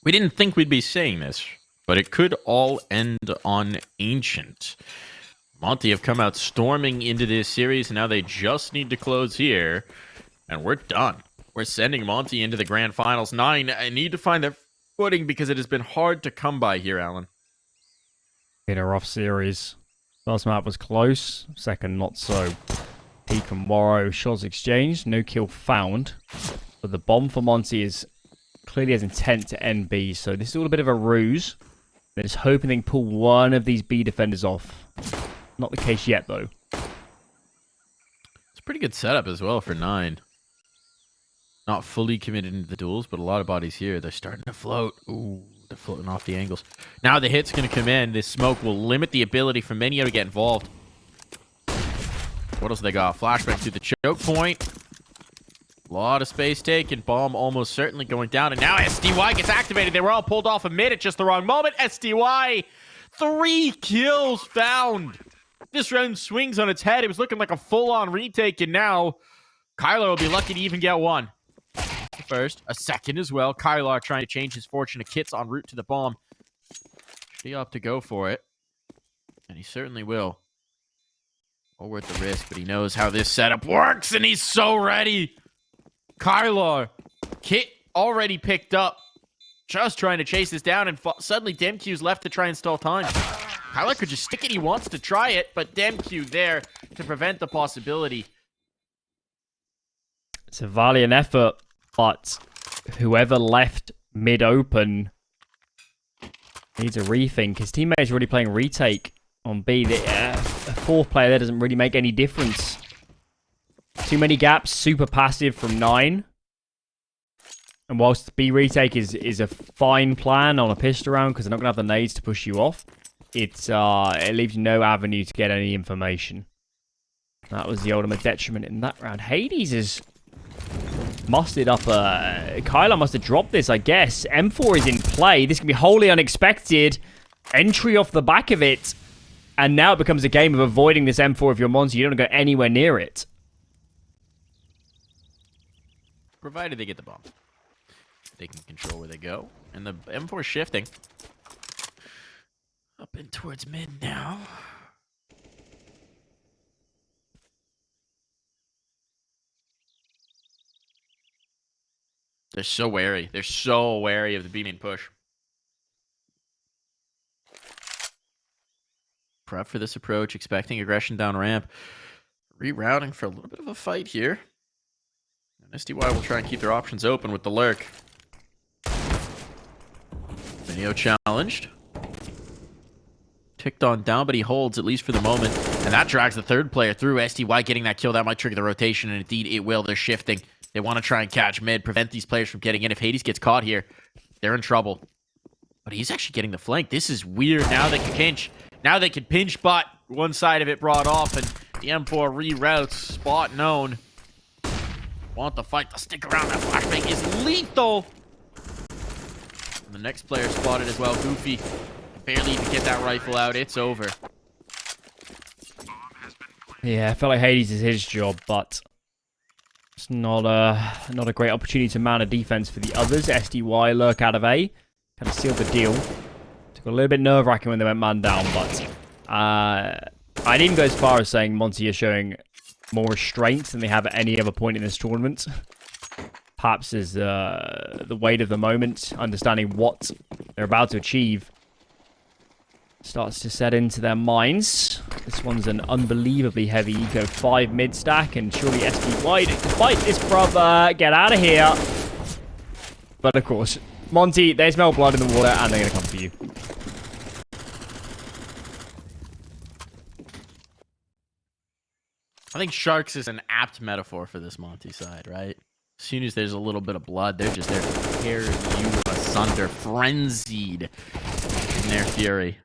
We didn't think we'd be saying this, but it could all end on Ancient. Monte have come out storming into this series, and now they just need to close here, and we're done. We're sending Monte into the Grand Finals. 9, I need to find their footing because it has been hard to come by here, Alan. In a rough series. First map was close, second not so. Peak and Morrow shots exchanged, no kill found. But the bomb for Monte is clearly has intent to end B, so this is all a bit of a ruse. They're just hoping they can pull one of these B defenders off. Not the case yet, though. It's a pretty good setup as well for 9. Not fully committed into the duels, but a lot of bodies here. They're starting to float. Ooh, they're floating off the angles. Now the hit's going to come in. This smoke will limit the ability for Minio to get involved. What else they got? Flashback to the choke point. A lot of space taken. Bomb almost certainly going down. And now SDY gets activated. They were all pulled off a mid at just the wrong moment. SDY, 3 kills found. This round swings on its head. It was looking like a full-on retake. And now Kyler will be lucky to even get one. First, a second as well. Kyler trying to change his fortune of kits en route to the bomb. Should he opt to go for it? And he certainly will. All worth the risk, but he knows how this setup works, and he's so ready. Kyler, kit already picked up. Just trying to chase this down, and suddenly DemQQ's left to try and stall time. Kyler could just stick it. He wants to try it, but DemQQ there to prevent the possibility. It's a valiant effort, but whoever left mid-open needs a rethink. His teammates are already playing retake on B. A fourth player there doesn't really make any difference. Too many gaps, super passive from 9. And whilst B retake is a fine plan on a pistol round because they're not going to have the nades to push you off, it leaves you no avenue to get any information. That was the ultimate detriment in that round. Hades is mustered up Kyler must have dropped this, I guess. M4 is in play. This can be wholly unexpected. Entry off the back of it. And now it becomes a game of avoiding this M4 if you're Monte. You don't go anywhere near it. Provided they get the bomb. They can control where they go. And the M4 shifting. Up and towards mid now. They're so wary. They're so wary of the beating push. Prep for this approach, expecting aggression down ramp. Rerouting for a little bit of a fight here. And SDY will try and keep their options open with the lurk. Minio challenged. Ticked on down, but he holds, at least for the moment. And that drags the third player through. SDY getting that kill, that might trigger the rotation, and indeed it will. They're shifting. They want to try and catch mid, prevent these players from getting in. If Hades gets caught here, they're in trouble. But he's actually getting the flank. This is weird. Now they can pinch. Now they can pinch, but one side of it brought off, and the M4 reroutes. Spot known. Want the fight to stick around. That flashbang is lethal. And the next player spotted as well. Goofy barely even get that rifle out. It's over. Yeah, I felt like Hades is his job, but it's not a great opportunity to mount a defense for the others. SDY lurk out of A. Kind of sealed the deal. Took a little bit nerve-wracking when they went man down, but I'd even go as far as saying Monte is showing more restraint than they have at any other point in this tournament. Perhaps is the weight of the moment, understanding what they're about to achieve, starts to set into their minds. This one's an unbelievably heavy eco 5 mid stack, and surely SDY to fight this brother. Get out of here. But of course, Monte, they smell blood in the water, and they're going to come for you. I think sharks is an apt metaphor for this Monte side, right? As soon as there's a little bit of blood, they're just there to tear you asunder, frenzied in their fury.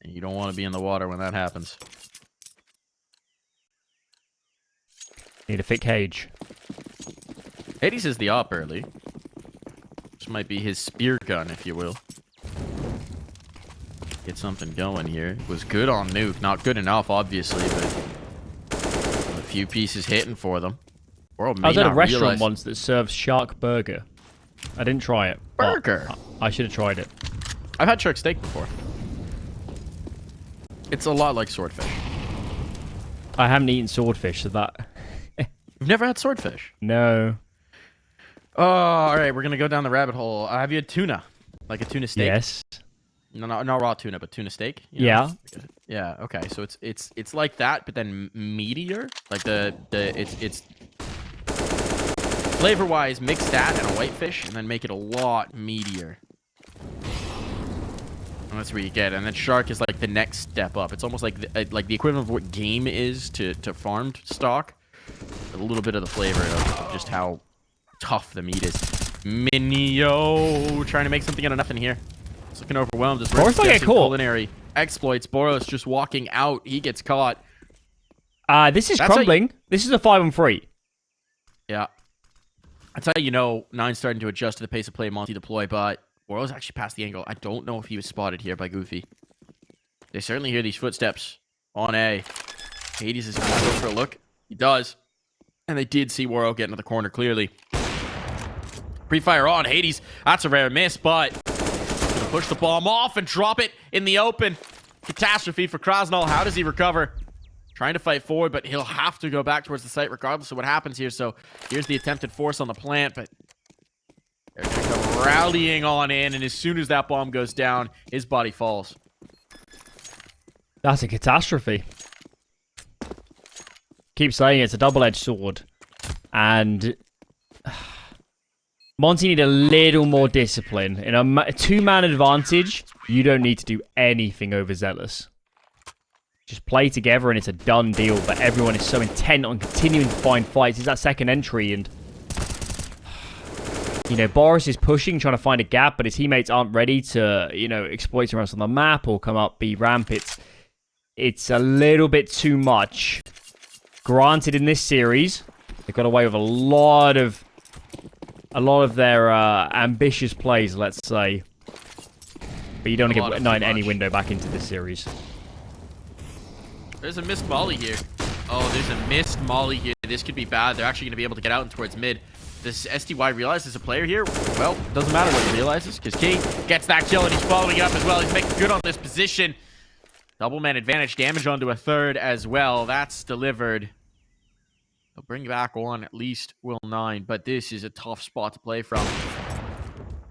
And you don't want to be in the water when that happens. Need a thick cage. Hades is the op early. This might be his spear gun, if you will. Get something going here. Was good on nuke. Not good enough, obviously, but a few pieces hitting for them. World may I was at a not restaurant realize... once that serves shark burger. I didn't try it. But Burger. I should have tried it. I've had shark steak before. It's a lot like swordfish. I haven't eaten swordfish, so that... You've never had swordfish? No. Oh, all right. We're gonna go down the rabbit hole. Have you had tuna? Like a tuna steak? Yes. No, not raw tuna, but tuna steak. You know? Yeah. Yeah. Okay. So it's like that, but then meatier. Like it's flavor wise, mix that and a whitefish, and then make it a lot meatier. And that's where you get it. And then shark is like the next step up. It's almost like the equivalent of what game is to farmed stock. A little bit of the flavor of just how tough the meat is. Minio trying to make something out of nothing here. It's looking overwhelmed. Just BOROS might get caught. Culinary exploits. BOROS just walking out. He gets caught. This is crumbling. This is a 5-on-3. Yeah. That's how you know Nine's starting to adjust to the pace of play Monte deploy, but BOROS actually passed the angle. I don't know if he was spotted here by Goofy. They certainly hear these footsteps on A. Hades is going to go for a look. He does. And they did see Waro get into the corner clearly. Pre-fire on. Hades. That's a rare miss, but going to push the bomb off and drop it in the open. Catastrophe for kRaSnaL. How does he recover? Trying to fight forward, but he'll have to go back towards the site regardless of what happens here. So here's the attempted force on the plant, but they're going to come rallying on in, and as soon as that bomb goes down, his body falls. That's a catastrophe. Keep saying it's a double-edged sword. And Monte need a little more discipline. In a two-man advantage, you don't need to do anything overzealous. Just play together and it's a done deal, but everyone is so intent on continuing to find fights. It's that second entry and... You know, BOROS is pushing, trying to find a gap, but his teammates aren't ready to, you know, exploit somewhere else on the map or come up B ramp. It's a little bit too much. Granted, in this series, they got away with a lot of their ambitious plays, let's say. But you don't want to give Nine any window back into this series. There's a missed molly here. Oh, there's a missed molly here. This could be bad. They're actually going to be able to get out and towards mid. Does SDY realize there's a player here? Well, doesn't matter what he realizes, because King gets that kill and he's following it up as well. He's making good on this position. Double man advantage, damage onto a third as well. That's delivered. They'll bring back on at least Will 9, but this is a tough spot to play from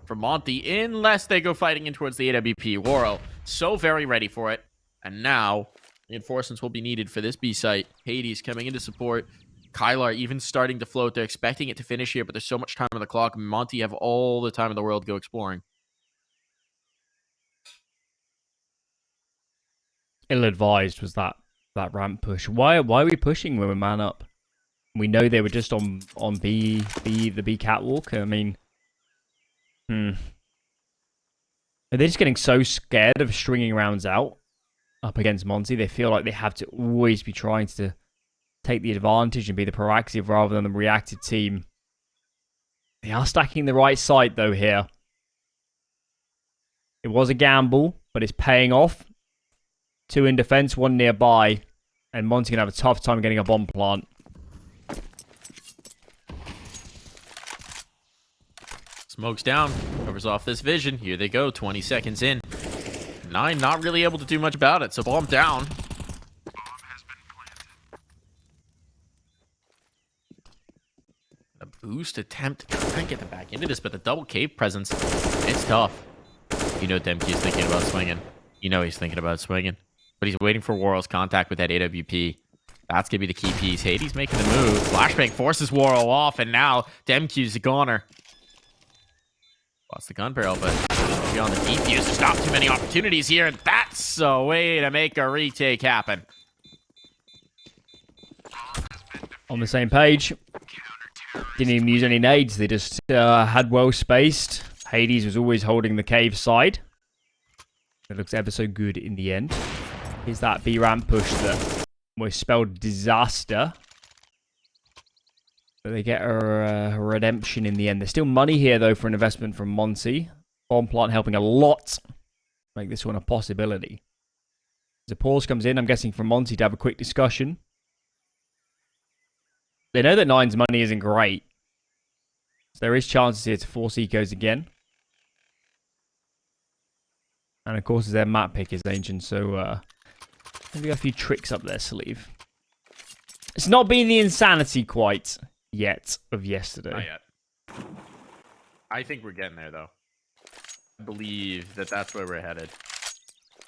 for Monte, unless they go fighting in towards the AWP. Waro, so very ready for it. And now, reinforcements will be needed for this B site. Hades coming into support. Kylar even starting to float. They're expecting it to finish here, but there's so much time on the clock. Monte have all the time in the world to go exploring. Ill-advised was that ramp push. Why are we pushing when we're man up? We know they were just on the B catwalk. I mean, Are they just getting so scared of stringing rounds out up against Monte? They feel like they have to always be trying to take the advantage and be the proactive rather than the reactive team. They are stacking the right side though here. It was a gamble, but it's paying off. 2 in defense, 1 nearby, and Monte can have a tough time getting a bomb plant. Smokes down, covers off this vision. Here they go, 20 seconds in. Nine not really able to do much about it, so bomb down. A boost attempt to try and get them back into this, but the double cave presence, it's tough. You know DemQQ is thinking about swinging. You know he's thinking about swinging. But he's waiting for Waro's contact with that AWP. That's going to be the key piece. Hades making the move. Flashbang forces Waro off, and now DemQQ's a goner. Lost the gun barrel, but maybe on the defuse. There's not too many opportunities here, and that's a way to make a retake happen. On the same page. Didn't even use any nades. They just had well spaced. Hades was always holding the cave side. It looks ever so good in the end. Here's that B ramp push that was spelled disaster. But they get a redemption in the end. There's still money here, though, for an investment from Monte. Bomb plant helping a lot make this one a possibility. As a pause comes in, I'm guessing from Monte to have a quick discussion. They know that Nine's money isn't great. So there is chances here to force ecos again. And of course, their map pick is ancient, so maybe a few tricks up their sleeve. It's not been the insanity quite yet of yesterday. Not yet. I think we're getting there, though. I believe that that's where we're headed.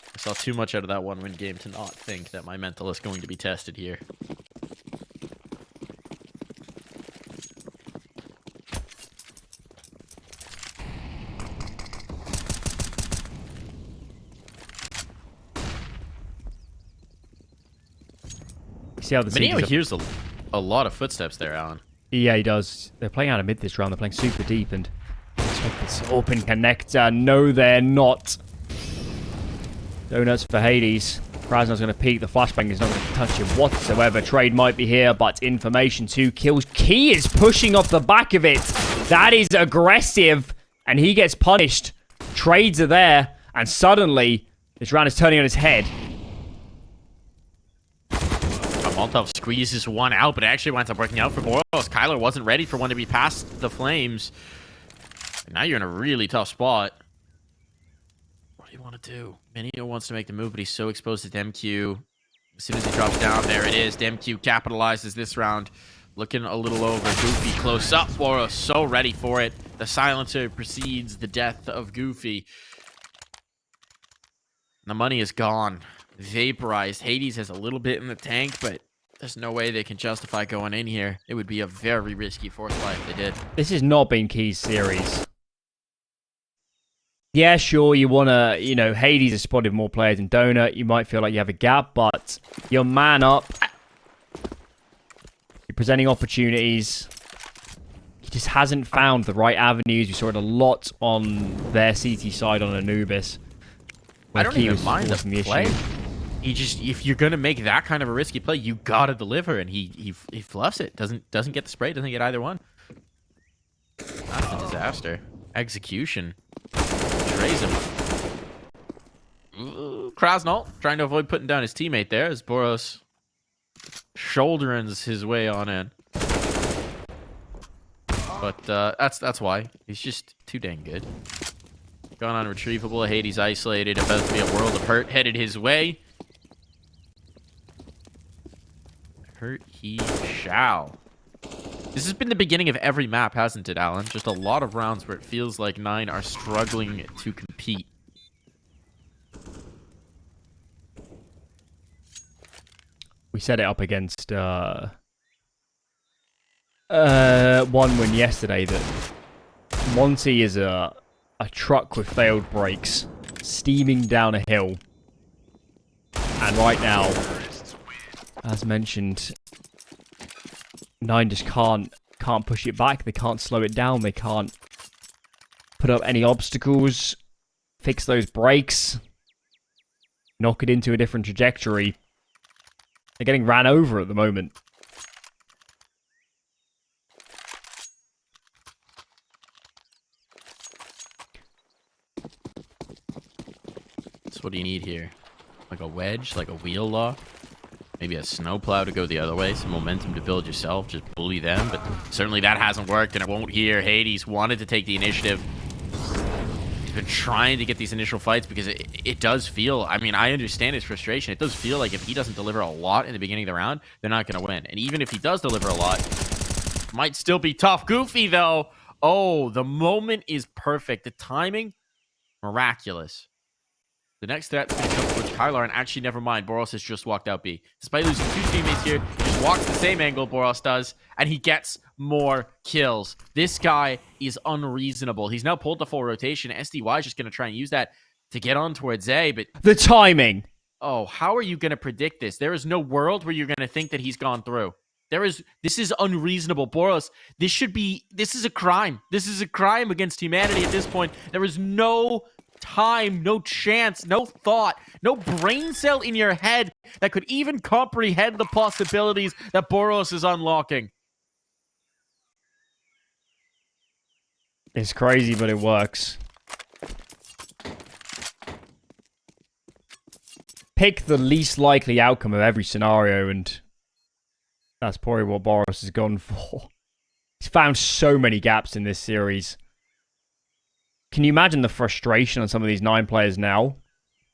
I saw too much out of that one-win game to not think that my mental is going to be tested here. See how the Mineo hears a lot of footsteps there, Alan. Yeah, he does. They're playing out of mid this round. They're playing super deep and expect this open connector. No, they're not. Donuts for Hades. kRaSnaL's going to peek. The flashbang is not going to touch him whatsoever. Trade might be here, but information 2 kills. Key is pushing off the back of it. That is aggressive, and he gets punished. Trades are there, and suddenly this round is turning on its head. Monte squeezes one out, but it actually winds up working out for BOROS. kRaSnaL wasn't ready for one to be past the flames. And now you're in a really tough spot. What do you want to do? Mineo wants to make the move, but he's so exposed to DemQQ. As soon as he drops down, there it is. DemQQ capitalizes this round. Looking a little over. Goofy close up. BOROS so ready for it. The silencer precedes the death of Goofy. The money is gone. Vaporized. Hades has a little bit in the tank, but there's no way they can justify going in here. It would be a very risky fourth fight if they did. This has not been Key's series. Yeah, sure, you want to, you know, Hades has spotted more players than Donut. You might feel like you have a gap, but you're man up. You're presenting opportunities. He just hasn't found the right avenues. We saw it a lot on their CT side on Anubis. I don't even mind the play. He just, if you're gonna make that kind of a risky play, you gotta deliver, and he fluffs it. Doesn't get the spray. Doesn't get either one. That's a disaster. Execution. Betrays him. kRaSnaL trying to avoid putting down his teammate there as BOROS shoulderings his way on in. But that's why he's just too dang good. Gone unretrievable. Hades isolated. About to be a world of hurt headed his way. Hurt he shall. This has been the beginning of every map, hasn't it, Alan? Just a lot of rounds where it feels like 9 are struggling to compete. We set it up against one win yesterday that Monte is a truck with failed brakes steaming down a hill. And right now, as mentioned, 9 just can't push it back. They can't slow it down. They can't put up any obstacles, fix those brakes, knock it into a different trajectory. They're getting ran over at the moment. So what do you need here? Like a wedge? Like a wheel lock? Maybe a snowplow to go the other way? Some momentum to build yourself? Just bully them? But certainly that hasn't worked, and it won't here. Hades wanted to take the initiative. He's been trying to get these initial fights because it does feel... I mean, I understand his frustration. It does feel like if he doesn't deliver a lot in the beginning of the round, they're not going to win. And even if he does deliver a lot, it might still be tough. Goofy, though. Oh, the moment is perfect. The timing, miraculous. The next threat is going to come towards kRaSnaL, and actually, never mind. BOROS has just walked out B. Despite losing 2 teammates here, he just walks the same angle BOROS does, and he gets more kills. This guy is unreasonable. He's now pulled the full rotation. SDY is just going to try and use that to get on towards A, but... The timing! Oh, how are you going to predict this? There is no world where you're going to think that he's gone through. This is unreasonable. BOROS, this is a crime. This is a crime against humanity at this point. There is no... time, no chance, no thought, no brain cell in your head that could even comprehend the possibilities that BOROS is unlocking. It's crazy, but it works. Pick the least likely outcome of every scenario, and that's probably what BOROS has gone for. He's found so many gaps in this series. Can you imagine the frustration on some of these 9 players now?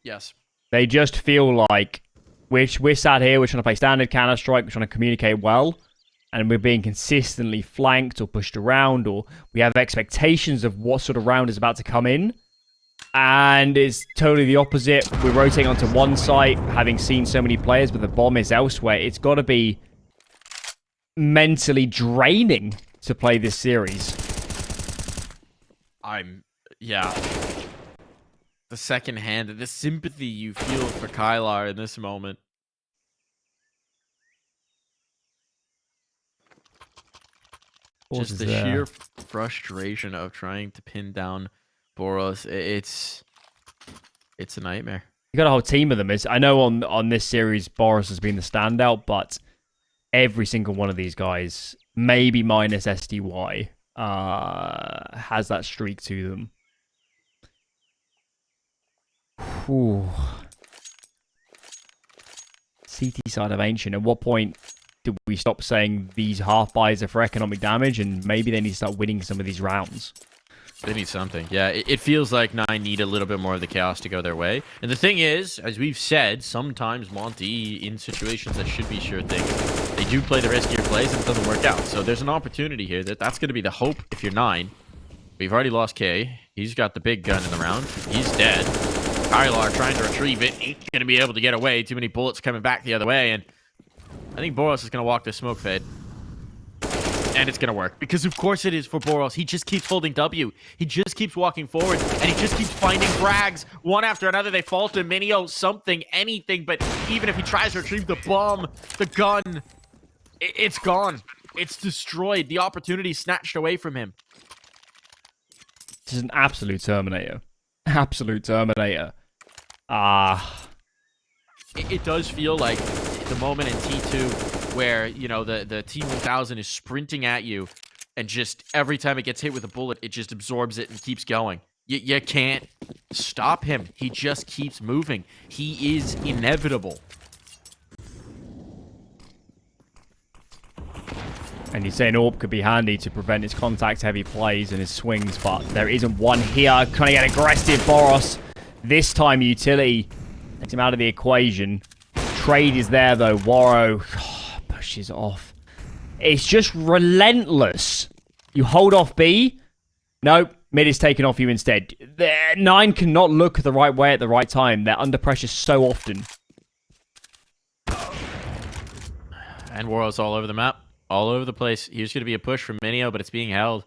Yes. They just feel like we're sat here, we're trying to play standard Counter-Strike, we're trying to communicate well, and we're being consistently flanked or pushed around, or we have expectations of what sort of round is about to come in. And it's totally the opposite. We're rotating onto one site, having seen so many players, but the bomb is elsewhere. It's got to be mentally draining to play this series. Yeah. The second hand, the sympathy you feel for kRaSnaL in this moment. Just the sheer frustration of trying to pin down BOROS. It's a nightmare. You got a whole team of them. I know on this series, BOROS has been the standout, but every single one of these guys, maybe minus SDY, has that streak to them. Whew. CT side of Ancient. At what point do we stop saying these half buys are for economic damage, and maybe they need to start winning some of these rounds? They need something. Yeah, it feels like 9 need a little bit more of the chaos to go their way. And the thing is, as we've said, sometimes Monte, in situations that should be sure things, they do play the riskier plays and it doesn't work out. So there's an opportunity here that's going to be the hope if you're 9. We've already lost K. He's got the big gun in the round. He's dead. kRaSnaL trying to retrieve it. Ain't going to be able to get away. Too many bullets coming back the other way. And I think BOROS is going to walk this smoke fade. And it's going to work. Because of course it is for BOROS. He just keeps holding W. He just keeps walking forward. And he just keeps finding frags. One after another. They fall to Minio, something, anything. But even if he tries to retrieve the bomb, the gun, it's gone. It's destroyed. The opportunity snatched away from him. This is an absolute Terminator. Absolute Terminator. It does feel like the moment in T2 where, you know, the T1000 is sprinting at you and just every time it gets hit with a bullet, it just absorbs it and keeps going. You can't stop him. He just keeps moving. He is inevitable. And you're saying AWP could be handy to prevent his contact-heavy plays and his swings, but there isn't one here. Trying to get aggressive, BOROS. This time, utility takes him out of the equation. Trade is there, though. Waro pushes off. It's just relentless. You hold off B. Nope. Mid is taken off you instead. 9 cannot look the right way at the right time. They're under pressure so often. And Waro's all over the map. All over the place. Here's going to be a push from Minio, but it's being held.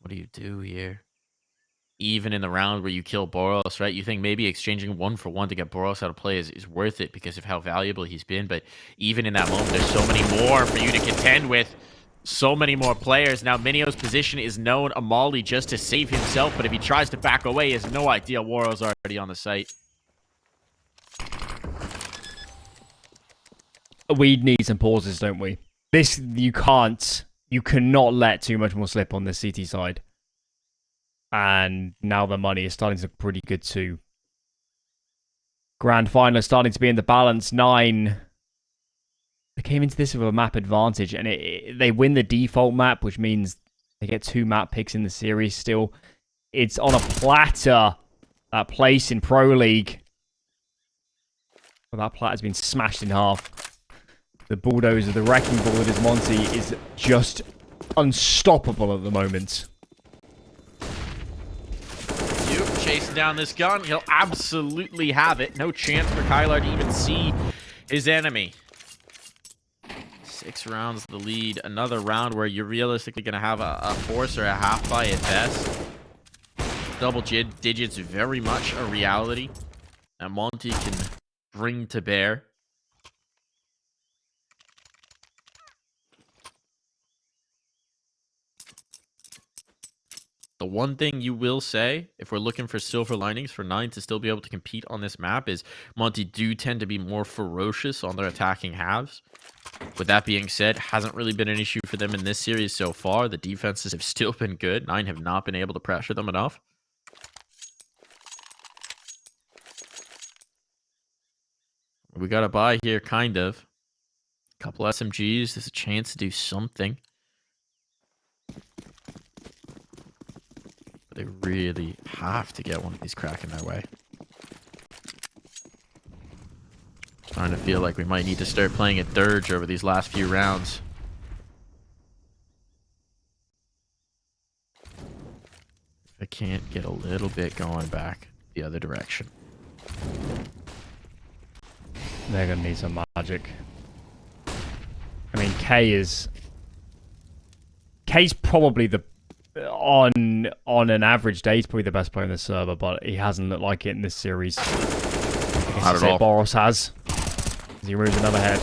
What do you do here? Even in the round where you kill BOROS, right? You think maybe exchanging 1 for 1 to get BOROS out of play is worth it because of how valuable he's been. But even in that moment, there's so many more for you to contend with. So many more players. Now, Minio's position is known. Amali just to save himself. But if he tries to back away, he has no idea Waro's already on the site. We need some pauses, don't we? This, you cannot let too much more slip on the CT side. And now the money is starting to look pretty good too. Grand final is starting to be in the balance. 9. They came into this with a map advantage, and they win the default map, which means they get 2 map picks in the series still. It's on a platter, that place in Pro League. Well, that platter's been smashed in half. The bulldozer, the wrecking ball that is Monte, is just unstoppable at the moment. Chasing down this gun. He'll absolutely have it. No chance for kRaSnaL to even see his enemy. 6 rounds the lead. Another round where you're realistically going to have a force or a half buy at best. Double digits very much a reality that Monte can bring to bear. The one thing you will say, if we're looking for silver linings for 9 to still be able to compete on this map, is Monte do tend to be more ferocious on their attacking halves. With that being said, hasn't really been an issue for them in this series so far. The defenses have still been good. 9 have not been able to pressure them enough. We got a buy here, kind of. Couple SMGs. There's a chance to do something. But they really have to get one of these cracking their way. Starting to feel like we might need to start playing a dirge over these last few rounds. I can't get a little bit going back the other direction. They're gonna need some magic. I mean, K's probably the on an average day, he's probably the best player in the server, but he hasn't looked like it in this series. Not at all. BOROS has. He removes another head.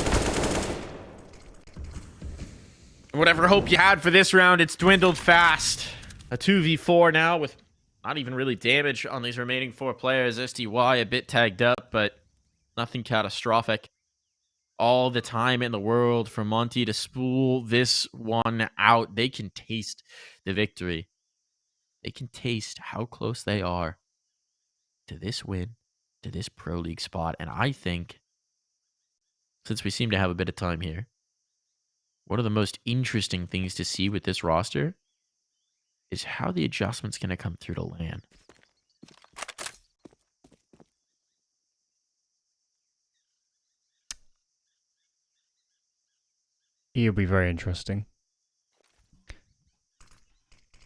Whatever hope you had for this round, it's dwindled fast. A 2v4 now with not even really damage on these remaining 4 players. SDY a bit tagged up, but nothing catastrophic. All the time in the world for Monte to spool this one out. They can taste the victory. They can taste how close they are to this win, to this Pro League spot. And I think, since we seem to have a bit of time here, one of the most interesting things to see with this roster is how the adjustment's going to come through to LAN. It'll be very interesting.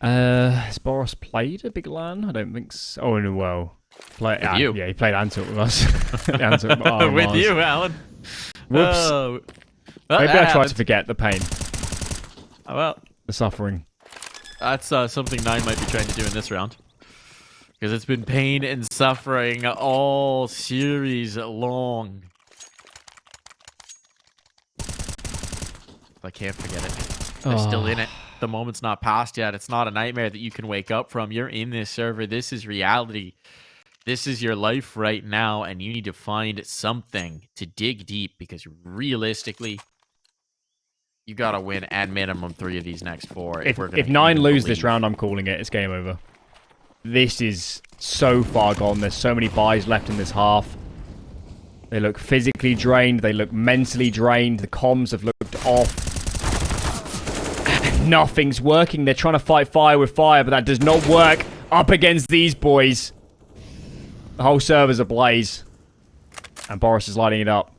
Has BOROS played a big LAN? I don't think so. Oh, no, well. With you. Yeah, he played Antwerp with us. Antwerp, with you, Alan. Whoops. Maybe I try to forget the pain. Oh, well. The suffering. That's something 9 might be trying to do in this round. Because it's been pain and suffering all series long. I can't forget it. They're still in it. The moment's not passed yet. It's not a nightmare that you can wake up from. You're in this server. This is reality. This is your life right now, and you need to find something to dig deep, because realistically, you gotta win at minimum 3 of these next 4. If 9 lose this round, I'm calling it. It's game over. This is so far gone. There's so many buys left in this half. They look physically drained. They look mentally drained. The comms have looked off. Nothing's working. They're trying to fight fire with fire, but that does not work up against these boys. The whole server's ablaze. And BOROS is lighting it up.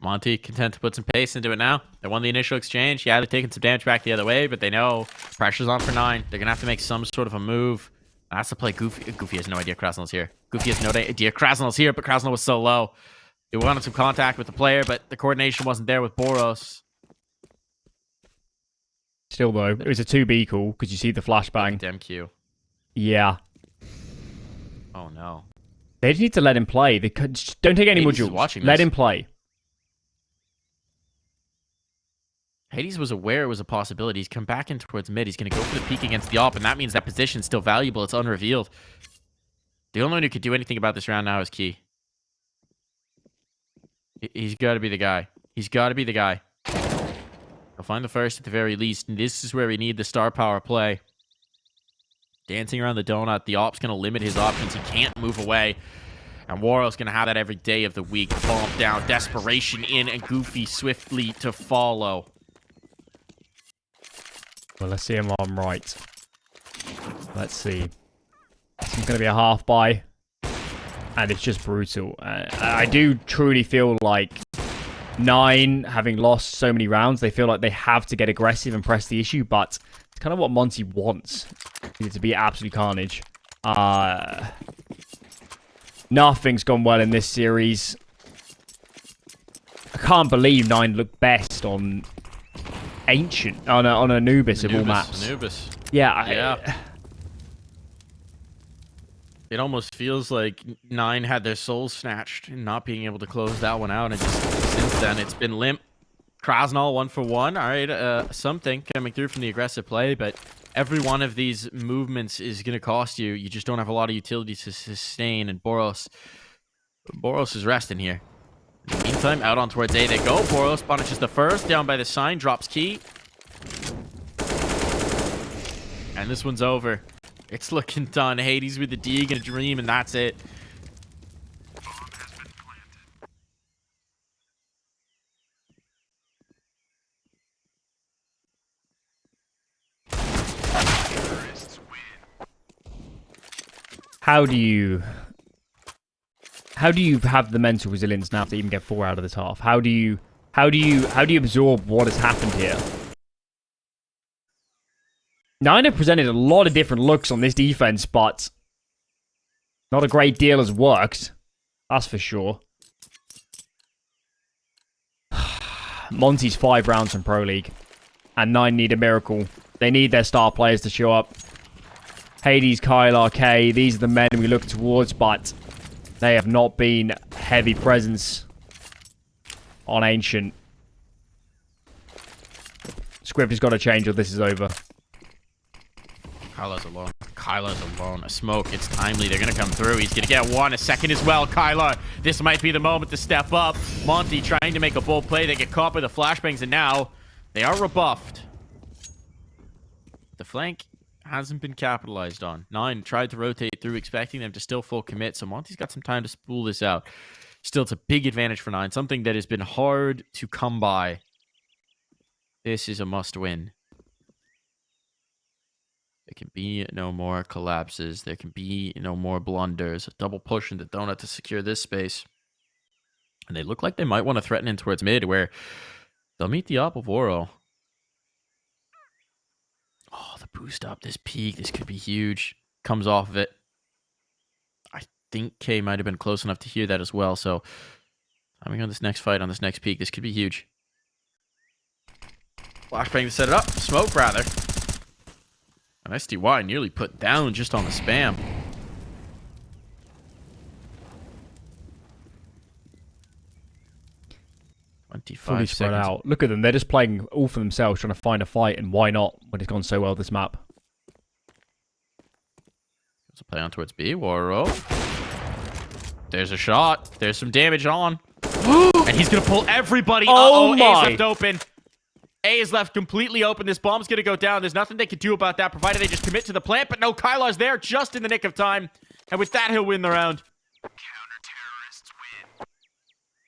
Monte content to put some pace into it now. They won the initial exchange. Yeah, they're taking some damage back the other way, but they know pressure's on for 9. They're going to have to make some sort of a move. That's to play Goofy. Goofy has no idea kRaSnaL's here. Goofy has no idea kRaSnaL's here, but kRaSnaL was so low. He wanted some contact with the player, but the coordination wasn't there with BOROS. Still, though, it was a 2B call, because you see the flashbang. DemQQ. Yeah. Oh, no. They just need to let him play. They could, don't take any more duels. Let him play. Hades was aware it was a possibility. He's come back in towards mid. He's going to go for the peek against the op, and that means that position's still valuable. It's unrevealed. The only one who could do anything about this round now is Key. He's got to be the guy. He's got to be the guy. He'll find the first at the very least, and this is where we need the star power play. Dancing around the donut, the op's going to limit his options. He can't move away. And Warrow's going to have that every day of the week. Bomb down, desperation in, and Goofy swiftly to follow. Well, let's see him on right. Let's see. It's going to be a half buy. And it's just brutal. I do truly feel like 9, having lost so many rounds, they feel like they have to get aggressive and press the issue, but it's kind of what Monte wants. It to be absolute carnage. Nothing's gone well in this series. I can't believe 9 looked best on Ancient, on Anubis of all maps. Anubis. Yeah. It almost feels like 9 had their souls snatched and not being able to close that one out. And just since then, it's been limp. kRaSnaL 1 for 1. All right, something coming through from the aggressive play, but every one of these movements is going to cost you. You just don't have a lot of utility to sustain. And BOROS is resting here. In the meantime, out on towards A they go. BOROS punishes the first. Down by the sign, drops Key. And this one's over. It's looking done. Hades with the Deeg and a Dream, and that's it. How do you have the mental resilience now to even get 4 out of this half? How do you absorb what has happened here? Nine have presented a lot of different looks on this defense, but not a great deal has worked. That's for sure. Monte's 5 rounds from Pro League, and 9 need a miracle. They need their star players to show up. Hades, kRaSnaL, K, these are the men we look towards, but they have not been heavy presence on Ancient. Script has got to change or this is over. Kyla's alone. Kyla's alone. A smoke. It's timely. They're going to come through. He's going to get one. A second as well. Kyla, this might be the moment to step up. Monte trying to make a bold play. They get caught by the flashbangs, and now they are rebuffed. The flank hasn't been capitalized on. 9 tried to rotate through, expecting them to still full commit, so Monte's got some time to spool this out. Still, it's a big advantage for 9, something that has been hard to come by. This is a must-win. There can be no more collapses. There can be no more blunders. A double push in the donut to secure this space. And they look like they might want to threaten in towards mid, where they'll meet the op of Oro. Oh, the boost up, this peak, this could be huge. Comes off of it. I think K might have been close enough to hear that as well, so timing on this next fight, on this next peak, this could be huge. Flashbang to set it up. Smoke, rather. And SDY nearly put down just on the spam. Fully spread out. Look at them. They're just playing all for themselves, trying to find a fight, and why not when it's gone so well this map? There's a play on towards B. Waro. There's a shot. There's some damage on. And he's going to pull everybody. Oh my. A's left open. A is left completely open. This bomb's going to go down. There's nothing they can do about that, provided they just commit to the plant. But no, kRaSnal's there just in the nick of time. And with that, he'll win the round.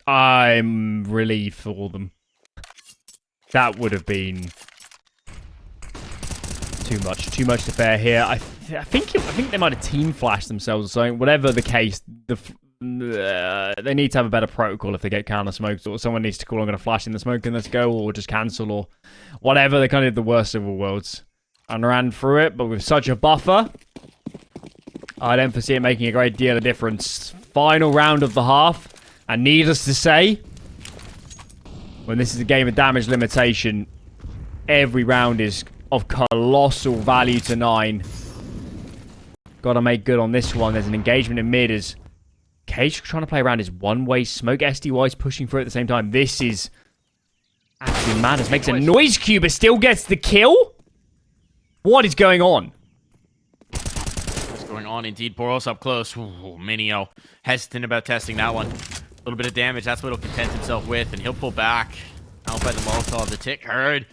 I'm relieved for them. That would have been too much to bear here. I think they might have team flashed themselves or something. Whatever the case, they need to have a better protocol if they get counter smoked, or someone needs to call, I'm going to flash in the smoke and let's go, or just cancel, or whatever. They kind of did the worst of all worlds and ran through it, but with such a buffer, I don't foresee it making a great deal of difference. Final round of the half. And needless to say, when this is a game of damage limitation, every round is of colossal value to 9. Got to make good on this one. There's an engagement in mid as Cage trying to play around his one-way smoke. SDY's pushing through at the same time. This is absolutely madness. Makes a noise cube, but still gets the kill? What is going on? What's going on? Indeed, BOROS up close. Ooh, Minio hesitant about testing that one. A little bit of damage, that's what he'll content himself with, and he'll pull back. Out by the Molotov, the tick heard.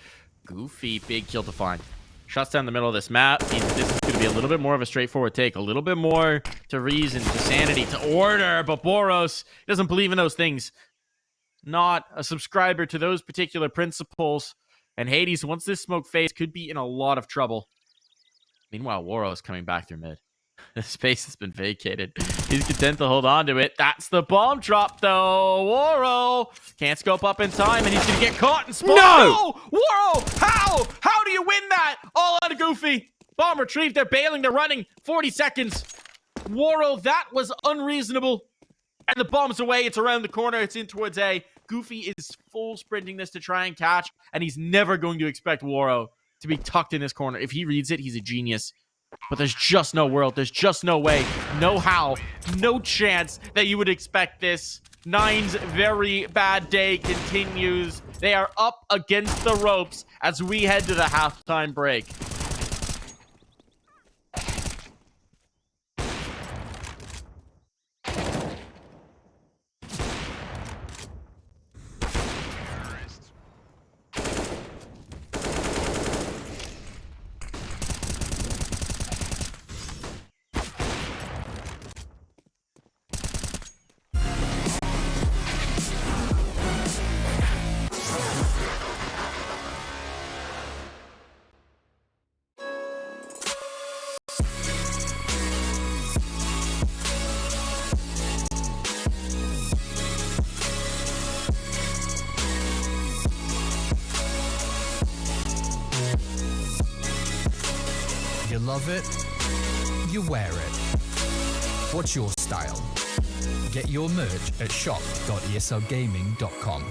Goofy, big kill to find. Shots down the middle of this map means this is going to be a little bit more of a straightforward take. A little bit more to reason, to sanity, to order, but BOROS doesn't believe in those things. Not a subscriber to those particular principles. And Hades, once this smoke fades, could be in a lot of trouble. Meanwhile, Waro is coming back through mid. The space has been vacated. He's content to hold on to it. That's the bomb drop, though. Waro can't scope up in time, and he's going to get caught and spawn. No! Waro! How? How do you win that? All out of Goofy. Bomb retrieved. They're bailing. They're running. 40 seconds. Waro, that was unreasonable. And the bomb's away. It's around the corner. It's in towards A. Goofy is full sprinting this to try and catch, and he's never going to expect Waro to be tucked in this corner. If he reads it, he's a genius. But there's just no world. There's just no way, no how, no chance that you would expect this. Nine's very bad day continues. They are up against the ropes as we head to the halftime break. love it, you wear it. What's your style? Get your merch at shop.eslgaming.com.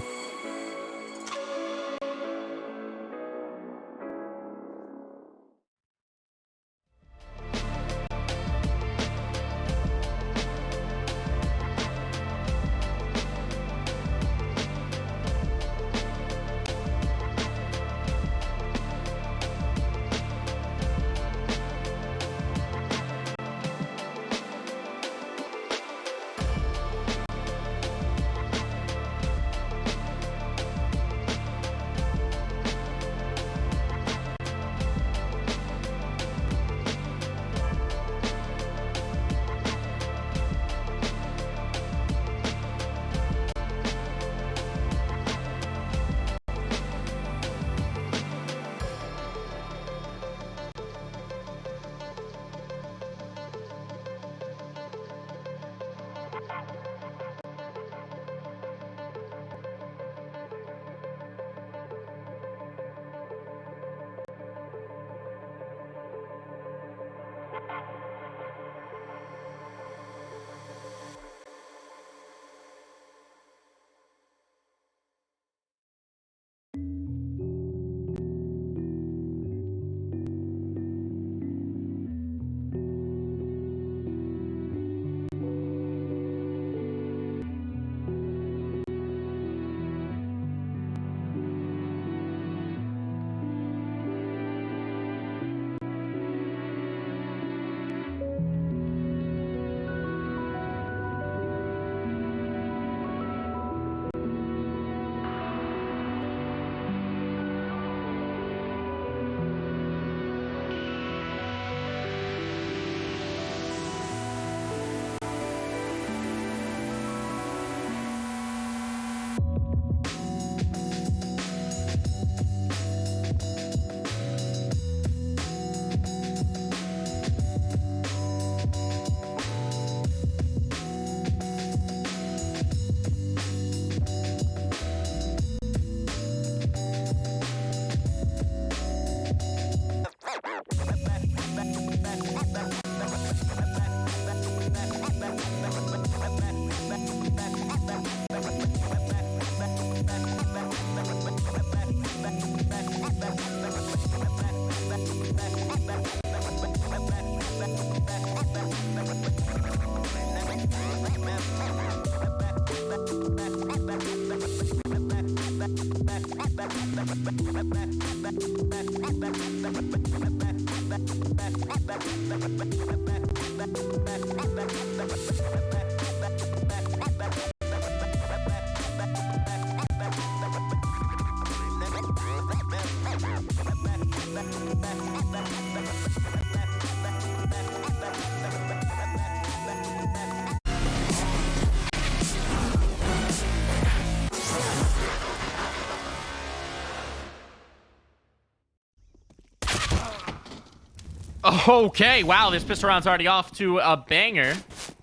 Okay, wow, this pistol round's already off to a banger.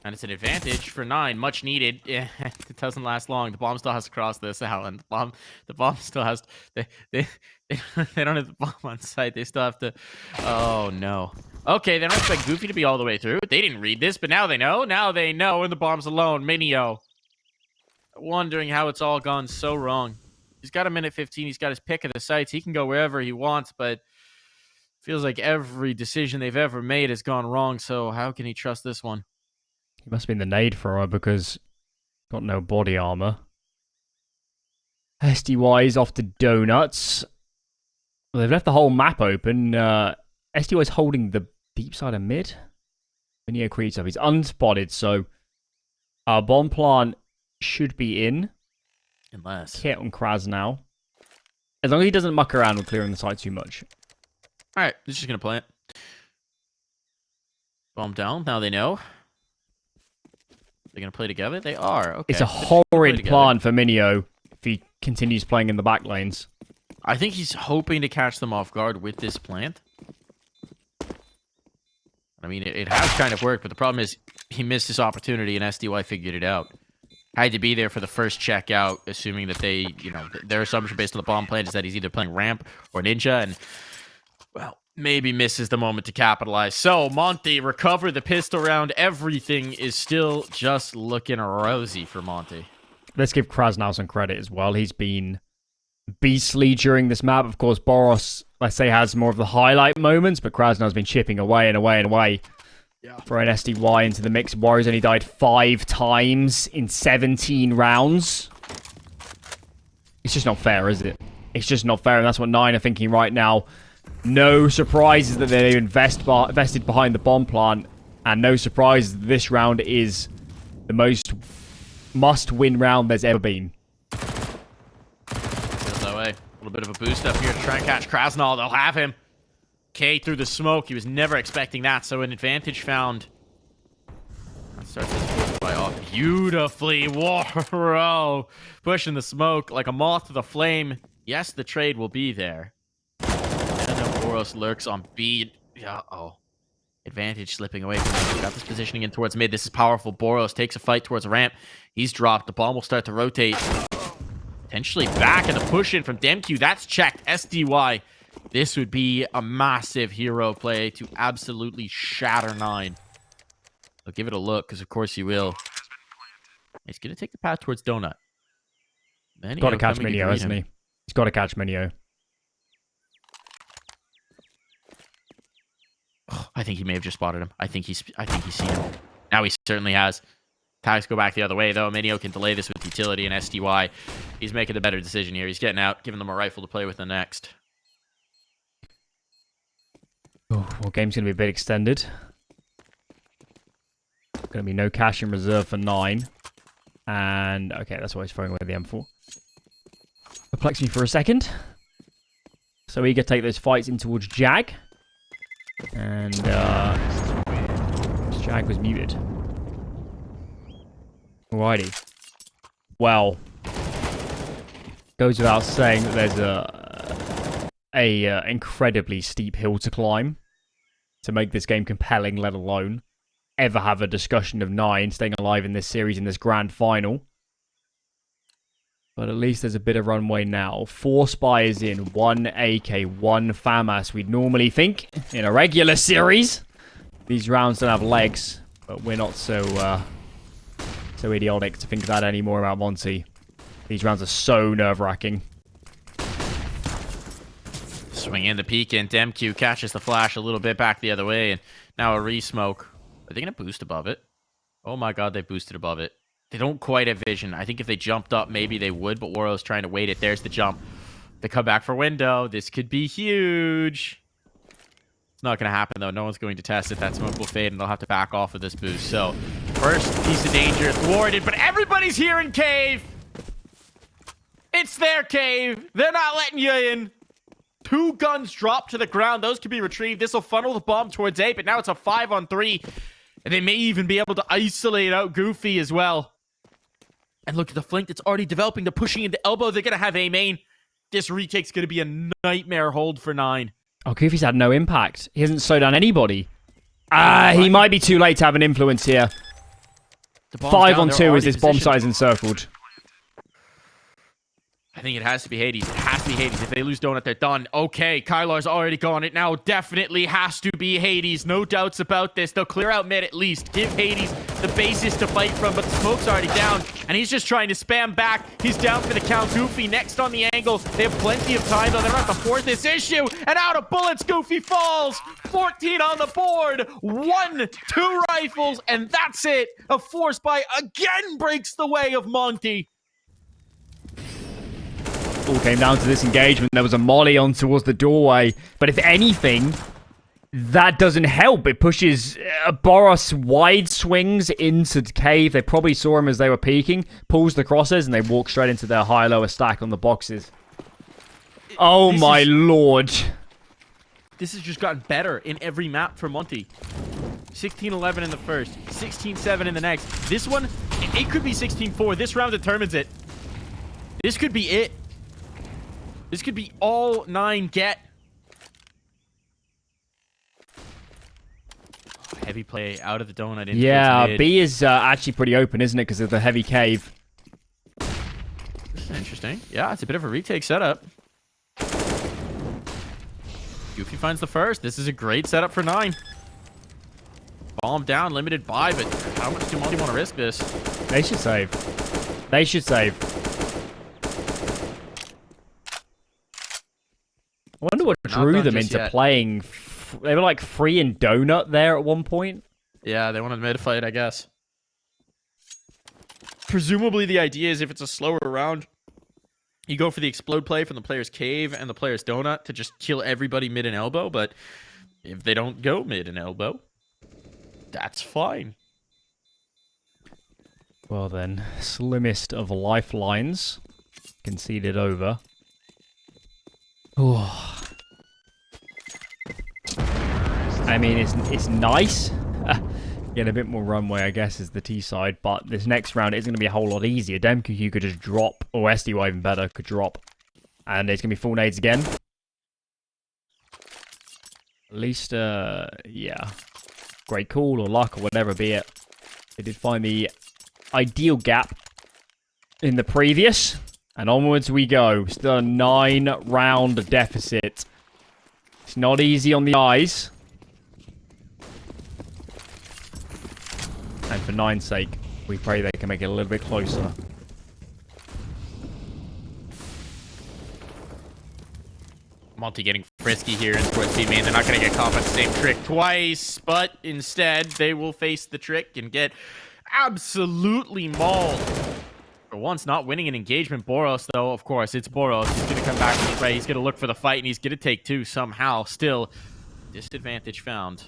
And it's an advantage for 9, much needed. Yeah, it doesn't last long. The bomb still has to cross this, Alan. The bomb still has to, they don't have the bomb on site. They still have to, oh no. Okay, they don't expect Goofy to be all the way through. They didn't read this, but now they know. Now they know, and the bomb's alone. Minio. Wondering how it's all gone so wrong. He's got a minute 15. He's got his pick of the sites. He can go wherever he wants, but feels like every decision they've ever made has gone wrong, so how can he trust this one? He must have been the nade thrower because got no body armor. SDY's off to Donuts. Well, they've left the whole map open. SDY's holding the deep side of mid. Minio Creator. He's unspotted, so our bomb plant should be in. Unless. Kit on kRaSnaL. As long as he doesn't muck around with clearing the site too much. Alright, he's just going to plant. Bomb down. Now they know. They're going to play together? They are. Okay. It's a horrid plan for Minio if he continues playing in the back lanes. I think he's hoping to catch them off guard with this plant. I mean, it has kind of worked, but the problem is he missed his opportunity and SDY figured it out. Had to be there for the first check out, assuming that they, you know, their assumption based on the bomb plant is that he's either playing ramp or ninja, and well, maybe misses the moment to capitalize. So, Monte recover the pistol round. Everything is still just looking rosy for Monte. Let's give kRaSnaL some credit as well. He's been beastly during this map. Of course, BOROS, let's say, has more of the highlight moments, but kRaSnaL's been chipping away and away and away. Yeah. Throwing SDY into the mix. Warriors only died 5 times in 17 rounds. It's just not fair, is it? It's just not fair, and that's what 9 are thinking right now. No surprises that they've invested behind the bomb plant, and no surprises that this round is the most must-win round there's ever been. Feels that way. A little bit of a boost up here to try and catch kRaSnaL. They'll have him. K through the smoke. He was never expecting that, so an advantage found. That starts this by off beautifully. Whoa, pushing the smoke like a moth to the flame. Yes, the trade will be there. And then BOROS lurks on B. Yeah, advantage slipping away from him. He's got this positioning in towards mid. This is powerful. BOROS takes a fight towards a ramp. He's dropped. The bomb will start to rotate. Potentially back, and the push in from DemQQ. That's checked. SDY. This would be a massive hero play to absolutely shatter 9. So give it a look, because of course he will. He's going to take the path towards Donut. He's got to catch Minio, hasn't he? He's got to catch Minio. I think he may have just spotted him. I think he's seen him. Now he certainly has. Tags go back the other way, though. Minio can delay this with utility and SDY. He's making the better decision here. He's getting out, giving them a rifle to play with the next. Oh, well, game's going to be a bit extended. Going to be no cash in reserve for 9. And, okay, that's why he's throwing away the M4. Perplex me for a second. So eager to take those fights in towards Jag. And, Jag was muted. Alrighty. Well, goes without saying that there's a incredibly steep hill to climb to make this game compelling, let alone ever have a discussion of 9 staying alive in this series, in this grand final. But at least there's a bit of runway now. 4 Spires in, 1 AK, 1 FAMAS. We'd normally think in a regular series these rounds don't have legs, but we're not so idiotic to think that anymore about Monte. These rounds are so nerve-wracking. Swing in the peek, and DemQQ catches the flash a little bit back the other way, and now a re-smoke. Are they going to boost above it? Oh my god, they boosted above it. They don't quite have vision. I think if they jumped up, maybe they would, but Woro's trying to wait it. There's the jump. They come back for window. This could be huge. It's not going to happen, though. No one's going to test it. That smoke will fade, and they'll have to back off of this boost. So, first piece of danger thwarted, but everybody's here in cave. It's their cave. They're not letting you in. 2 guns drop to the ground. Those can be retrieved. This will funnel the bomb towards A, but now it's a 5-on-3. And they may even be able to isolate out Goofy as well. And look at the flank that's already developing. They're pushing into elbow. They're going to have A main. This retake's going to be a nightmare hold for 9. Oh, Goofy's had no impact. He hasn't slowed down anybody. He might be too late to have an influence here. 5-on-2 as this bomb site is encircled. I think it has to be Hades. It has to be Hades. If they lose Donut, they're done. Okay, Kylar's already gone. It now definitely has to be Hades. No doubts about this. They'll clear out mid at least. Give Hades the basis to fight from, but the smoke's already down, and he's just trying to spam back. He's down for the count. Goofy next on the angle. They have plenty of time, though. They're about to force this issue, and out of bullets, Goofy falls. 14 on the board. 1, 2 rifles, and that's it. A 4-spy again breaks the way of Monte. All came down to this engagement. There was a molly on towards the doorway. But if anything, that doesn't help. It pushes BOROS wide swings into the cave. They probably saw him as they were peeking. Pulls the crosses, and they walk straight into their high-lower stack on the boxes. Oh my lord. This has just gotten better in every map for Monte. 16-11 in the first. 16-7 in the next. This one, it could be 16-4. This round determines it. This could be it. This could be all 9 get. Heavy play out of the donut. Yeah, B is actually pretty open, isn't it? Because of the heavy cave. Interesting. Yeah, it's a bit of a retake setup. Goofy finds the first. This is a great setup for 9. Bomb down, limited buy, but how much do Monte want to risk this? They should save. They should save. I wonder what drew them into playing. They were like free in donut there at one point. Yeah, they wanted mid fight, I guess. Presumably the idea is if it's a slower round, you go for the explode play from the player's cave and the player's donut to just kill everybody mid and elbow, but if they don't go mid and elbow, that's fine. Well then, slimmest of lifelines. Conceded over. Oh. I mean, it's nice. Get a bit more runway, I guess, is the T side, but this next round is going to be a whole lot easier. DemQQ could just drop, or SDY even better, could drop. And it's going to be full nades again. At least, yeah. Great call or luck or whatever be it. They did find the ideal gap in the previous. And onwards we go. Still a 9-round deficit. It's not easy on the eyes. And for 9's sake, we pray they can make it a little bit closer. Monte getting frisky here in towards B main. They're not going to get caught by the same trick twice, but instead they will face the trick and get absolutely mauled. For once, not winning an engagement. BOROS, though, of course, it's BOROS. He's going to come back to the right. He's going to look for the fight, and he's going to take 2 somehow. Still, disadvantage found.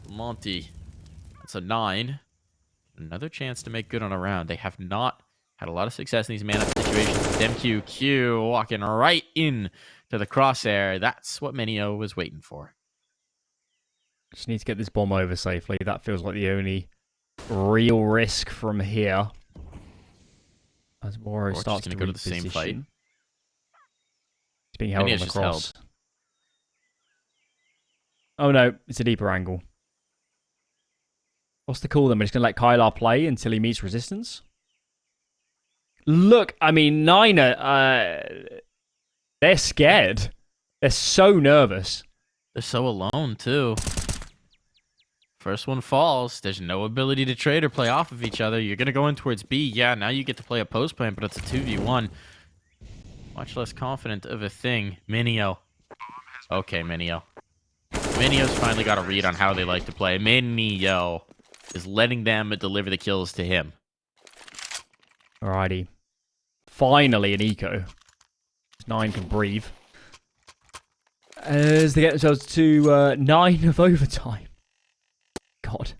Monte. That's a 9. Another chance to make good on a round. They have not had a lot of success in these man-up situations. DemQQ walking right in to the crosshair. That's what Minio was waiting for. Just need to get this bomb over safely. That feels like the only real risk from here. As BOROS starts to go to the same fight. It's being held on the cross. Oh no, it's a deeper angle. What's the call then? We're just going to let Kylar play until he meets resistance? Look, I mean, Niner, they're scared. They're so nervous. They're so alone, too. First one falls. There's no ability to trade or play off of each other. You're going to go in towards B. Yeah, now you get to play a post plan, but it's a 2v1. Much less confident of a thing. Minio. Okay, Minio. Minio's finally got a read on how they like to play. Minio is letting them deliver the kills to him. Alrighty. Finally an eco. 9 can breathe. As they get themselves to 9 of overtime. God.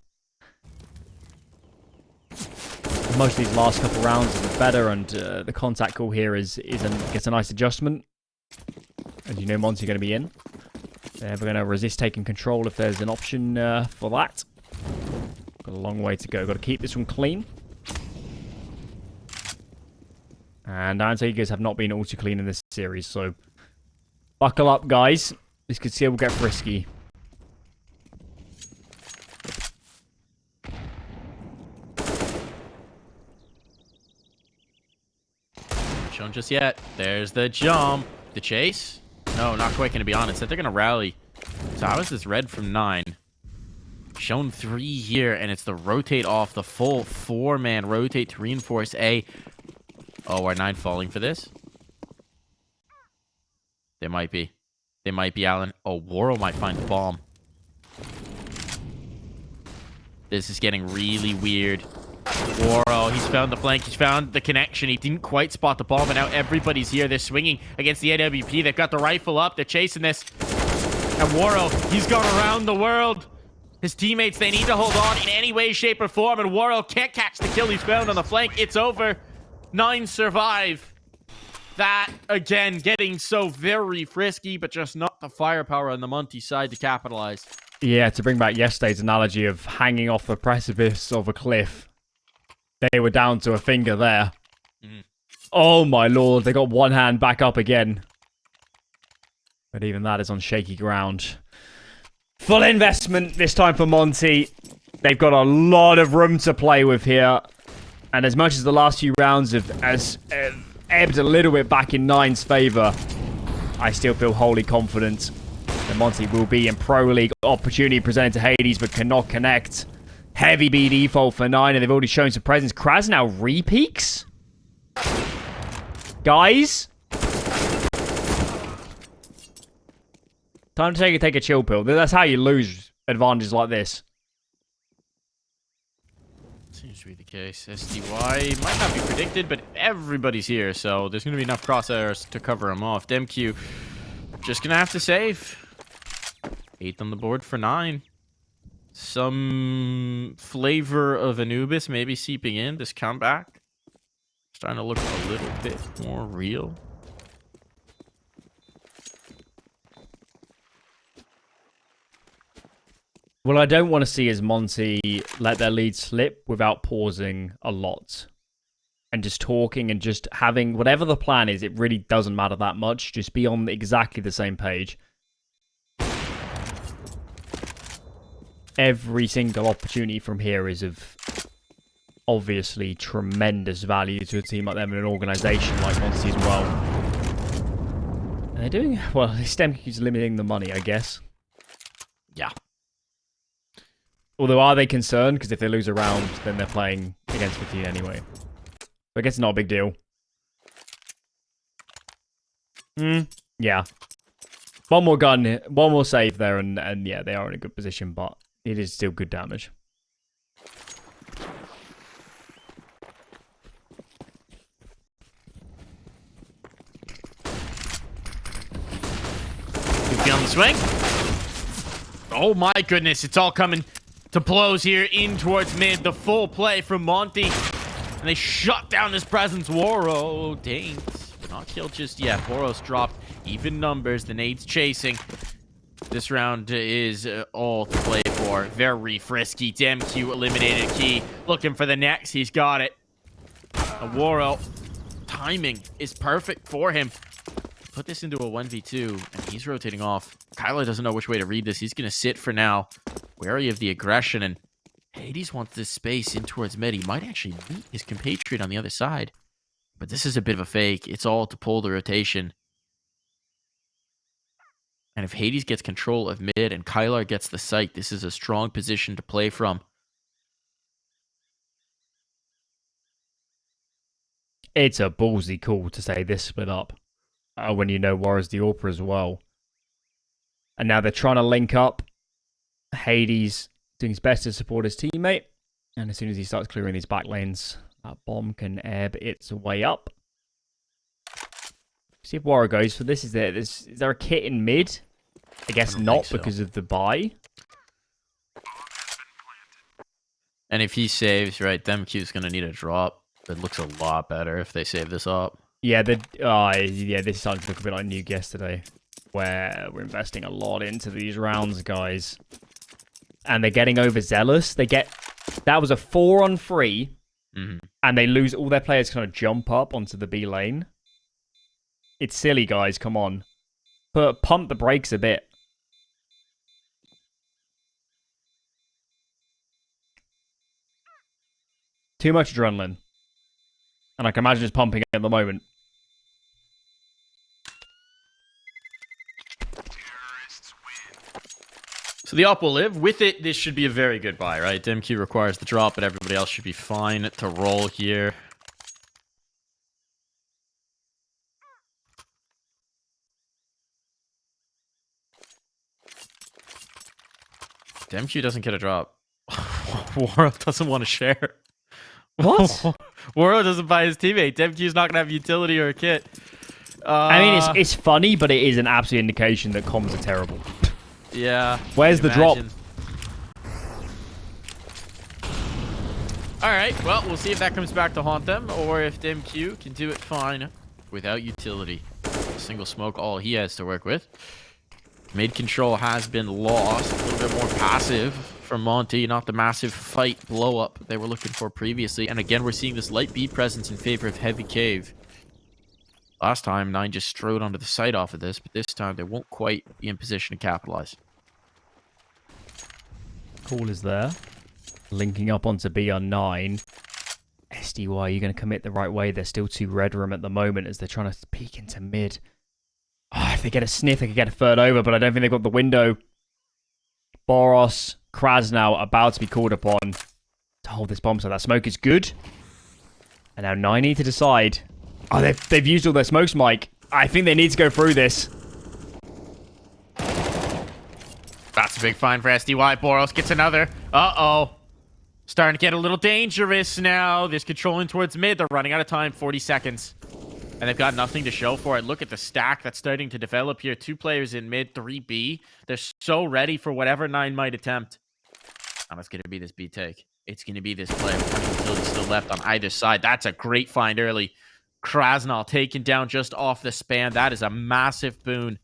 Most of these last couple rounds are better, and the contact call here gets a nice adjustment. As you know, Monte going to be in. They're going to resist taking control if there's an option for that. Got a long way to go. Got to keep this one clean. And Antigers have not been ultra clean in this series, so buckle up, guys. This could still get frisky. Shown just yet. There's the jump. The chase? No, not quite going to be on it. Said they're going to rally. So how is this red from 9? Shown 3 here, and it's the rotate off the full 4-man rotate to reinforce A. Oh, are 9 falling for this? They might be. They might be, Alan. Oh, Woro might find the bomb. This is getting really weird. Woro, he's found the flank. He's found the connection. He didn't quite spot the bomb, and now everybody's here. They're swinging against the AWP. They've got the rifle up. They're chasing this. And Woro, he's gone around the world. His teammates, they need to hold on in any way, shape, or form, and Woro can't catch the kill he's found on the flank. It's over. 9 survive. That, again, getting so very frisky, but just not the firepower on the Monte side to capitalize. Yeah, to bring back yesterday's analogy of hanging off the precipice of a cliff. They were down to a finger there. Oh my lord, they got one hand back up again. But even that is on shaky ground. Full investment this time for Monte. They've got a lot of room to play with here. And as much as the last few rounds have ebbed a little bit back in 9's favour, I still feel wholly confident that Monte will be in Pro League. Opportunity presented to Hades, but cannot connect. Heavy B default for 9, and they've already shown some presence. kRaSnaL repeaks? Guys? Time to take a chill pill. That's how you lose advantages like this. Seems to be the case. SDY might not be predicted, but everybody's here, so there's going to be enough crosshairs to cover him off. DemQQ just going to have to save. 8th on the board for 9. Some flavor of Anubis maybe seeping in. This comeback starting to look a little bit more real. What I don't want to see is Monte let their lead slip without pausing a lot. And just talking and just having whatever the plan is, it really doesn't matter that much. Just be on exactly the same page. Every single opportunity from here is of obviously tremendous value to a team like them and an organization like Monte as well. And they're doing well. DemQQ's limiting the money, I guess. Yeah. Although, are they concerned? Because if they lose a round, then they're playing against 15 anyway. But I guess it's not a big deal. Yeah. One more gun, one more save there, and yeah, they are in a good position, but it is still good damage. On the swing. Oh my goodness, it's all coming to blows here in towards mid. The full play from Monte. And they shut down his presence. Woro Danes. Not killed just yet. BOROS dropped even numbers. The nades chasing. This round is all to play for. Very frisky. DemQQ eliminated Key. Looking for the next. He's got it. Woro. Timing is perfect for him. Put this into a 1v2, and he's rotating off. Kyler doesn't know which way to read this. He's going to sit for now, wary of the aggression, and Hades wants this space in towards mid. He might actually meet his compatriot on the other side, but this is a bit of a fake. It's all to pull the rotation. And if Hades gets control of mid and Kyler gets the site, this is a strong position to play from. It's a ballsy call to say this split up. When you know Warriors the Orpa as well. And now they're trying to link up. Hades doing his best to support his teammate. And as soon as he starts clearing these back lanes, that bomb can ebb its way up. See if Warrior goes for this. Is there a kit in mid? I guess not so, because of the buy. And if he saves, right, DemQQ's going to need a drop. It looks a lot better if they save this up. Yeah, this is starting to look a bit like Nuke yesterday, where we're investing a lot into these rounds, guys. And they're getting overzealous. That was a 4-on-3, and they lose all their players kind of jump up onto the B lane. It's silly, guys, come on. Pump the brakes a bit. Too much adrenaline. And I can imagine it's pumping at the moment. So the op will live. With it, this should be a very good buy, right? DemQQ requires the drop, but everybody else should be fine to roll here. DemQQ doesn't get a drop. Woro doesn't want to share. What? Woro doesn't buy his teammate. DemQQ's not going to have utility or a kit. I mean, it's funny, but it is an absolute indication that comms are terrible. Yeah. Where's the drop? Alright, well, we'll see if that comes back to haunt them, or if DemQQ can do it fine without utility. A single smoke, all he has to work with. Mid control has been lost. A little bit more passive from Monte, not the massive fight blow-up they were looking for previously. And again, we're seeing this light B presence in favor of Heavy Cave. Last time, 9 just strode onto the side off of this, but this time they won't quite be in position to capitalize. Call is there. Linking up onto B on 9. SDY, you're going to commit the right way. They're still too red room at the moment as they're trying to peek into mid. Oh, if they get a sniff, they could get a third over, but I don't think they've got the window. BOROS, kRaSnaL about to be called upon to hold this bomb, so that smoke is good. And now 9 need to decide. Oh, they've used all their smokes, Mike. I think they need to go through this. That's a big find for SDY. BOROS gets another. Uh-oh. Starting to get a little dangerous now. There's controlling towards mid. They're running out of time. 40 seconds. And they've got nothing to show for it. Look at the stack that's starting to develop here. 2 players in mid, 3B. They're so ready for whatever 9 might attempt. And it's going to be this B take. It's going to be this play. Utility still left on either side. That's a great find early. kRaSnaL taken down just off the span. That is a massive boon.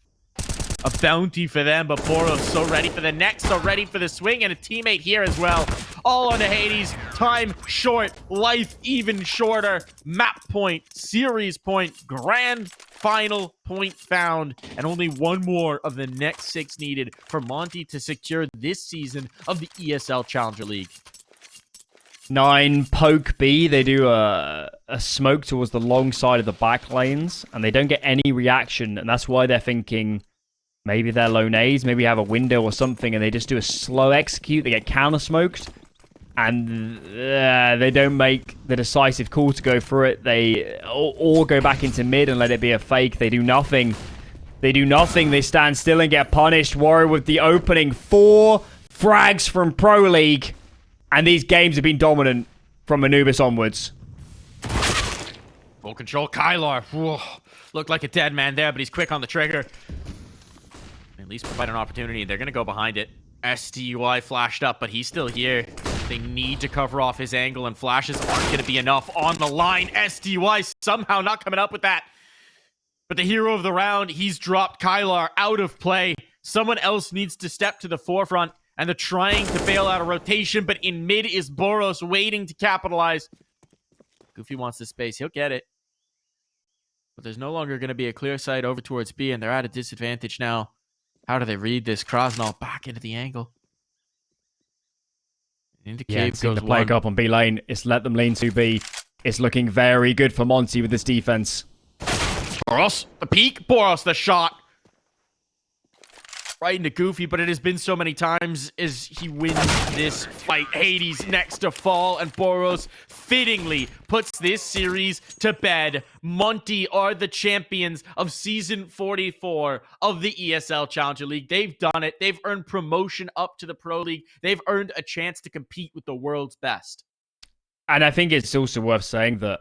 A bounty for them, but BOROS so ready for the next, so ready for the swing, and a teammate here as well. All on the Hades. Time short, life even shorter. Map point, series point, grand final point found, and only 1 more of the next 6 needed for Monte to secure this season of the ESL Challenger League. 9 poke B. They do a smoke towards the long side of the back lanes, and they don't get any reaction, and that's why they're thinking maybe they're low nades, maybe have a window or something, and they just do a slow execute. They get counter-smoked, and they don't make the decisive call to go through it. They all go back into mid and let it be a fake. They do nothing. They do nothing. They stand still and get punished. Warrior with the opening. 4 frags from Pro League. And these games have been dominant from Anubis onwards. Full control. kRaSnaL. Whoa. Looked like a dead man there, but he's quick on the trigger. At least provide an opportunity. They're going to go behind it. SDY flashed up, but he's still here. They need to cover off his angle, and flashes aren't going to be enough on the line. SDY somehow not coming up with that. But the hero of the round, he's dropped kRaSnaL out of play. Someone else needs to step to the forefront. And they're trying to bail out a rotation, but in mid is BOROS waiting to capitalize. Goofy wants the space. He'll get it. But there's no longer going to be a clear sight over towards B, and they're at a disadvantage now. How do they read this? kRaSnaL back into the angle. Into cave goes the play one. up on B lane. It's let them lean to B. It's looking very good for Monte with this defense. BOROS, the peak. BOROS, the shot. Right into Goofy, but it has been so many times as he wins this fight. Hades next to fall, and BOROS fittingly puts this series to bed. Monte are the champions of Season 44 of the ESL Challenger League. They've done it. They've earned promotion up to the Pro League. They've earned a chance to compete with the world's best. And I think it's also worth saying that...